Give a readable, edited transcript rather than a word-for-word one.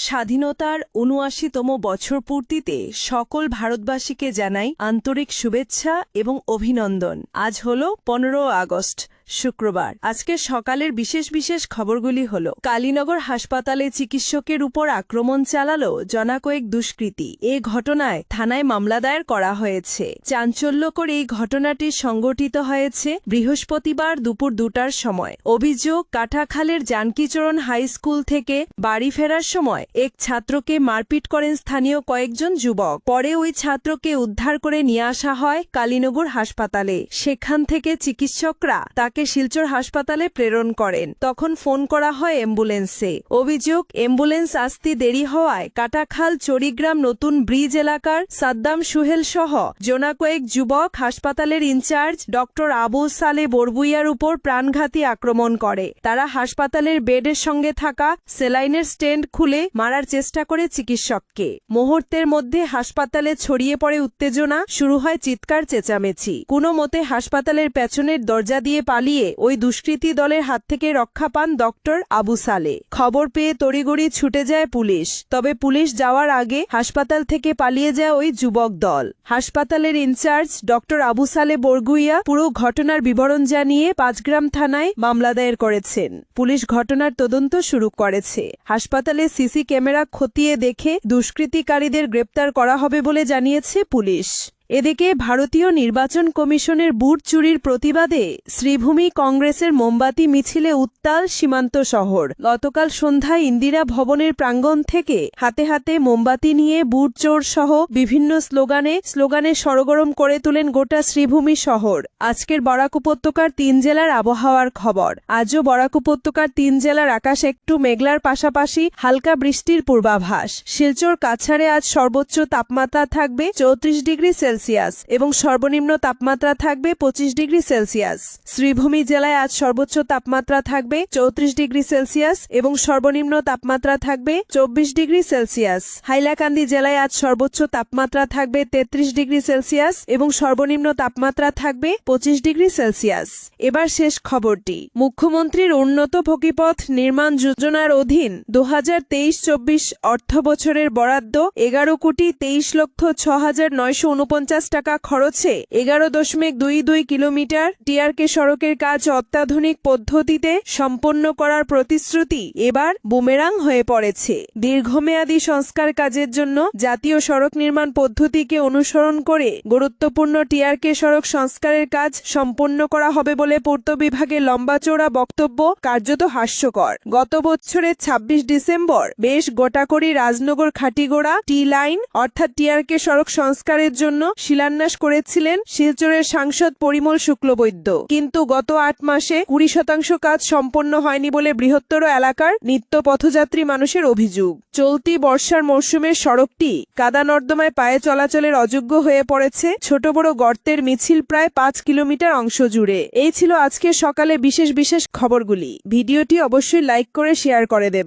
স্বাধীনতার ৭৯তম বছর পূর্তিতে সকল ভারতবাসীকে জানাই আন্তরিক শুভেচ্ছা এবং অভিনন্দন। আজ হল ১৫ আগস্ট, শুক্রবার। আজকে সকালের বিশেষ খবরগুলি হল: কালীনগর হাসপাতালে চিকিৎসকের উপর আক্রমণ চালালো জনাকয়েক দুষ্কৃতী। এ ঘটনায় থানায় মামলা দায়ের করা হয়েছে। চাঞ্চল্যকর এই ঘটনাটি সংঘটিত হয়েছে বৃহস্পতিবার দুপুর ২টার সময়। অভিযোগ, কাটাখালের জানকীচরণ হাই স্কুল থেকে বাড়ি ফেরার সময় এক ছাত্রকে মারপিট করেন স্থানীয় কয়েকজন যুবক। পরে ওই ছাত্রকে উদ্ধার করে নিয়ে আসা হয় কালীনগর হাসপাতালে। সেখান থেকে চিকিৎসকরা তাকে শিলচর হাসপাতালে প্রেরণ করেন। তখন ফোন করা হয় অ্যাম্বুলেন্সে। অভিযোগ, অ্যাম্বুলেন্স আসতে দেরি হওয়ায় কাটাখাল চরিগ্রাম নতুন ব্রিজ এলাকার সাদ্দাম সুহেল সহ জনাকয়েক যুবক হাসপাতালের ইনচার্জ ডক্টর আবু সালে বরবুইয়ার উপর প্রাণঘাতী আক্রমণ করে। তারা হাসপাতালের বেডের সঙ্গে থাকা সেলাইনের স্ট্যান্ড খুলে মারার চেষ্টা করে চিকিৎসককে। মুহূর্তের মধ্যে হাসপাতালে ছড়িয়ে পড়ে উত্তেজনা, শুরু হয় চিৎকার চেঁচামেচি। কোনো মতে হাসপাতালের পেছনের দরজা দিয়ে পালিয়ে ওই দুষ্কৃতী দলের হাত থেকে রক্ষা পান ডক্টর আবু সালে। খবর পেয়ে তড়িঘড়ি ছুটে যায় পুলিশ। তবে পুলিশ যাওয়ার আগে হাসপাতাল থেকে পালিয়ে যায় ওই যুবক দল। হাসপাতালের ইনচার্জ ডক্টর আবু সালে বরগুইয়া পুরো ঘটনার বিবরণ জানিয়ে পাঁচগ্রাম থানায় মামলা দায়ের করেছেন। পুলিশ ঘটনার তদন্ত শুরু করেছে। হাসপাতালে সিসি ক্যামেরা খতিয়ে দেখে দুষ্কৃতিকারীদের গ্রেপ্তার করা হবে বলে জানিয়েছে পুলিশ। এদিকে ভারতীয় নির্বাচন কমিশনের বুট চুরির প্রতিবাদে শ্রীভূমি কংগ্রেসের মোমবাতি মিছিলে উত্তাল সীমান্ত শহর। গতকাল সন্ধ্যায় ইন্দিরা ভবনের প্রাঙ্গণ থেকে হাতে হাতে মোমবাতি নিয়ে বুট চোর সহ বিভিন্ন স্লোগানে সরগরম করে তোলেন গোটা শ্রীভূমি শহর। আজকের বরাক উপত্যকার ৩ জেলার আবহাওয়ার খবর। আজও বরাক উপত্যকার ৩ জেলার আকাশ একটু মেঘলার পাশাপাশি হালকা বৃষ্টির পূর্বাভাস। শিলচর কাছাড়ে আজ সর্বোচ্চ তাপমাত্রা থাকবে ৩৪ ডিগ্রি সেলসিয়াস এবং সর্বনিম্ন তাপমাত্রা থাকবে ২৫ ডিগ্রি সেলসিয়াস। শ্রীভূমি জেলায় আজ সর্বোচ্চ তাপমাত্রা থাকবে ৩৪ ডিগ্রি সেলসিয়াস এবং সর্বনিম্ন তাপমাত্রা থাকবে ২৪ ডিগ্রি সেলসিয়াস। হাইলাকান্দি জেলায় আজ সর্বোচ্চ তাপমাত্রা থাকবে ৩৩ ডিগ্রি সেলসিয়াস এবং সর্বনিম্ন তাপমাত্রা থাকবে ২৫ ডিগ্রি সেলসিয়াস। এবার শেষ খবরটি। মুখ্যমন্ত্রীর উন্নত ভোগীপথ নির্মাণ যোজনার অধীন ২০২৩-২৪ অর্থ বছরের বরাদ্দ ১১,২৩,০৬,৯৪৯ টাকা খরচে ১১.22 কিলোমিটার টিআরকে সড়কের কাজ অত্যাধুনিক পদ্ধতিতে সম্পন্ন করার প্রতিশ্রুতি এবার বুমেরাং হয়ে পড়েছে। দীর্ঘমেয়াদী সংস্কার কাজের জন্য জাতীয় সড়ক নির্মাণ পদ্ধতিকে অনুসরণ করে গুরুত্বপূর্ণ টিআরকে সড়ক সংস্কারের কাজ সম্পন্ন করা হবে বলে পূর্ত বিভাগের লম্বাচৌড়া বক্তব্য কার্যত হাস্যকর। গত বছরের ২৬ ডিসেম্বর বেশ গোটাকড়ি রাজনগর খাটিগোড়া টি লাইন অর্থাৎ টিআরকে সড়ক সংস্কারের জন্য শিলান্যাস করেছিলেন শিলচরের সাংসদ পরিমল শুক্লবৈদ্য। কিন্তু গত ৮ মাসে ২০% কাজ সম্পন্ন হয়নি বলে বৃহত্তর এলাকার নিত্য পথযাত্রী মানুষের অভিযোগ। চলতি বর্ষার মরশুমের সড়কটি কাদা নর্দমায় পায়ে চলাচলের অযোগ্য হয়ে পড়েছে। ছোট বড় গর্তের মিছিল প্রায় ৫ কিলোমিটার অংশ জুড়ে। এই ছিল আজকের সকালে বিশেষ খবরগুলি। ভিডিওটি অবশ্যই লাইক করে শেয়ার করে দেবে।